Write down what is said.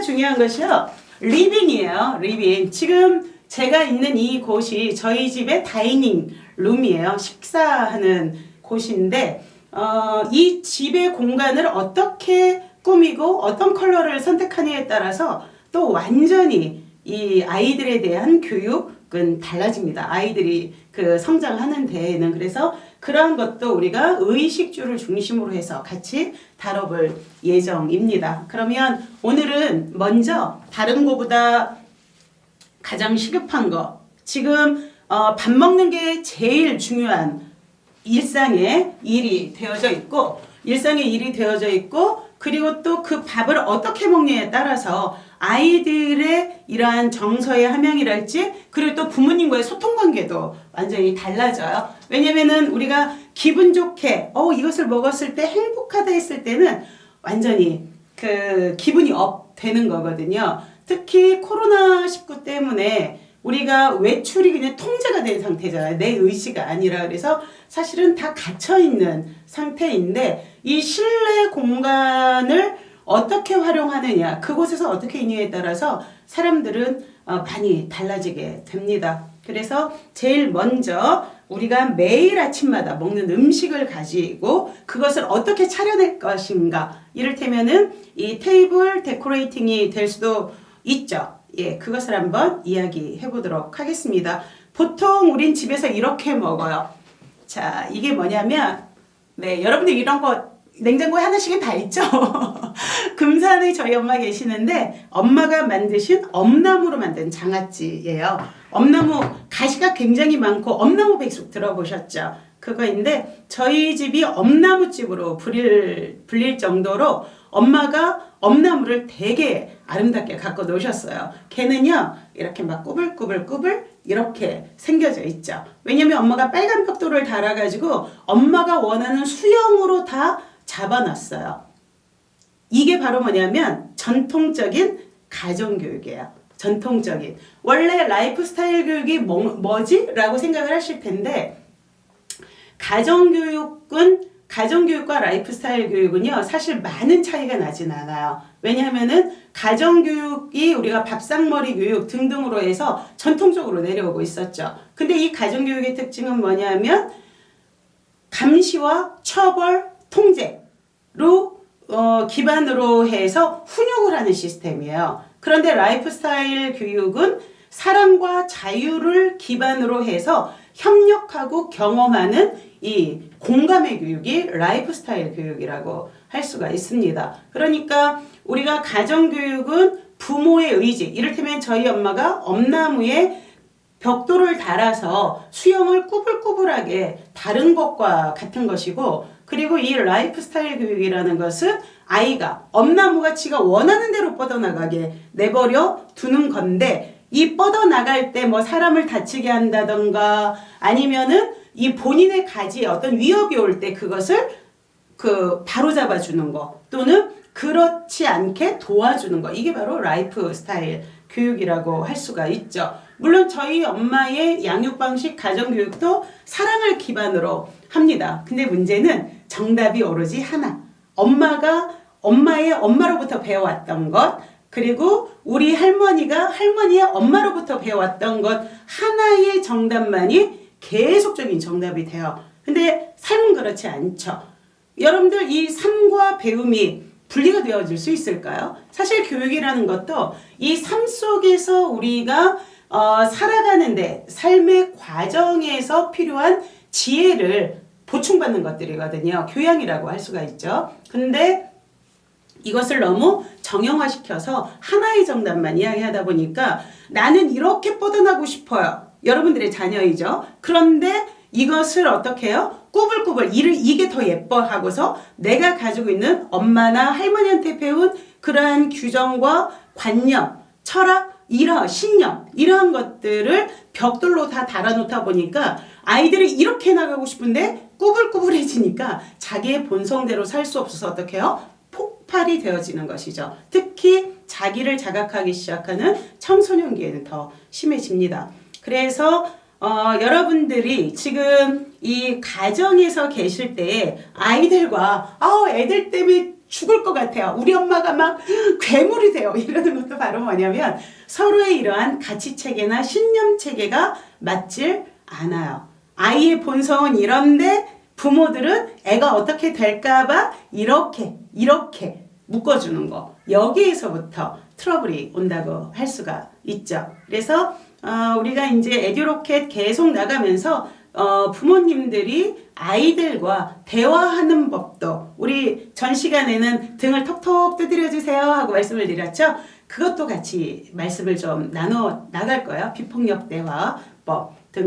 중요한 것이요. 리빙이에요. 리빙. 지금 제가 있는 이 곳이 저희 집의 다이닝 룸이에요. 식사하는 곳인데 이 집의 공간을 어떻게 꾸미고 어떤 컬러를 선택하느냐에 따라서 또 완전히 이 아이들에 대한 교육은 달라집니다. 아이들이 그 성장하는 데에는. 그래서 그러한 것도 우리가 의식주를 중심으로 해서 같이 다뤄볼 예정입니다. 그러면 오늘은 먼저 다른 거보다 가장 시급한 거, 지금 밥 먹는 게 제일 중요한 일상의 일이 되어져 있고, 그리고 또 그 밥을 어떻게 먹느냐에 따라서 아이들의 이러한 정서의 함양이랄지, 그리고 또 부모님과의 소통 관계도 완전히 달라져요. 왜냐면은 우리가 기분 좋게 이것을 먹었을 때 행복하다 했을 때는 완전히 그 기분이 업 되는 거거든요. 특히 코로나19 때문에 우리가 외출이 그냥 통제가 된 상태잖아요. 내 의지가 아니라. 그래서 사실은 다 갇혀있는 상태인데 이 실내 공간을 어떻게 활용하느냐, 그곳에서 어떻게 있느냐에 따라서 사람들은 많이 달라지게 됩니다. 그래서 제일 먼저 우리가 매일 아침마다 먹는 음식을 가지고 그것을 어떻게 차려낼 것인가, 이를테면은 이 테이블 데코레이팅이 될 수도 있죠. 예, 그것을 한번 이야기해 보도록 하겠습니다. 보통 우린 집에서 이렇게 먹어요. 자, 이게 뭐냐면, 네, 여러분들 이런 거 냉장고에 하나씩은 다 있죠. 금산에 저희 엄마 계시는데 엄마가 만드신 엄나무로 만든 장아찌예요. 엄나무 가시가 굉장히 많고 엄나무 백숙 들어보셨죠? 그거인데 저희 집이 엄나무집으로 불릴 정도로 엄마가 엄나무를 되게 아름답게 갖고 놓으셨어요. 걔는요 이렇게 막 꾸불꾸불 이렇게 생겨져 있죠. 왜냐면 엄마가 빨간 벽돌을 달아가지고 엄마가 원하는 수영으로 다 잡아놨어요. 이게 바로 뭐냐면 전통적인 가정교육이에요. 전통적인. 원래 라이프 스타일 교육이 뭐지? 라고 생각을 하실 텐데, 가정교육과 라이프 스타일 교육은요, 사실 많은 차이가 나진 않아요. 왜냐하면은 가정교육이 우리가 밥상머리 교육 등등으로 해서 전통적으로 내려오고 있었죠. 근데 이 가정교육의 특징은 뭐냐면 감시와 처벌, 통제로 기반으로 해서 훈육을 하는 시스템이에요. 그런데 라이프 스타일 교육은 사랑과 자유를 기반으로 해서 협력하고 경험하는 이 공감의 교육이 라이프 스타일 교육이라고 할 수가 있습니다. 그러니까 우리가 가정교육은 부모의 의지, 이를테면 저희 엄마가 엄나무에 벽돌을 달아서 수영을 꾸불꾸불하게 다른 것과 같은 것이고, 그리고 이 라이프 스타일 교육이라는 것은 아이가 엄나무가 지가 원하는 대로 뻗어나가게 내버려 두는 건데, 이 뻗어나갈 때 뭐 사람을 다치게 한다던가 아니면은 이 본인의 가지에 어떤 위협이 올 때 그것을 바로 잡아주는 거, 또는 그렇지 않게 도와주는 거, 이게 바로 라이프 스타일 교육이라고 할 수가 있죠. 물론 저희 엄마의 양육 방식 가정교육도 사랑을 기반으로 합니다. 근데 문제는 정답이 오로지 하나. 엄마의 엄마로부터 배워왔던 것, 그리고 우리 할머니가 할머니의 엄마로부터 배워왔던 것 하나의 정답만이 계속적인 정답이 돼요. 근데 삶은 그렇지 않죠. 여러분들 이 삶과 배움이 분리가 되어질 수 있을까요? 사실 교육이라는 것도 이 삶 속에서 우리가 살아가는데 삶의 과정에서 필요한 지혜를 보충받는 것들이거든요. 교양이라고 할 수가 있죠. 근데 이것을 너무 정형화시켜서 하나의 정답만 이야기하다 보니까 나는 이렇게 뻗어나고 싶어요. 여러분들의 자녀이죠. 그런데 이것을 어떻게 해요? 꾸불꾸불 이게 더 예뻐 하고서 내가 가지고 있는 엄마나 할머니한테 배운 그러한 규정과 관념, 철학, 신념, 이러한 것들을 벽돌로 다 달아놓다 보니까 아이들이 이렇게 나가고 싶은데 꾸불꾸불해지니까 자기의 본성대로 살 수 없어서 어떻게 해요? 폭발이 되어지는 것이죠. 특히 자기를 자각하기 시작하는 청소년기에는 더 심해집니다. 그래서 여러분들이 지금 이 가정에서 계실 때 아이들과 애들 때문에 죽을 것 같아요. 우리 엄마가 막 괴물이 돼요. 이러는 것도 바로 뭐냐면 서로의 이러한 가치 체계나 신념 체계가 맞질 않아요. 아이의 본성은 이런데 부모들은 애가 어떻게 될까봐 이렇게 묶어주는 거. 여기에서부터 트러블이 온다고 할 수가 있죠. 그래서 우리가 이제 에듀로켓 계속 나가면서 부모님들이 아이들과 대화하는 법도 우리 전 시간에는 등을 톡톡 두드려 주세요 하고 말씀을 드렸죠. 그것도 같이 말씀을 좀 나눠 나갈 거예요. 비폭력 대화법.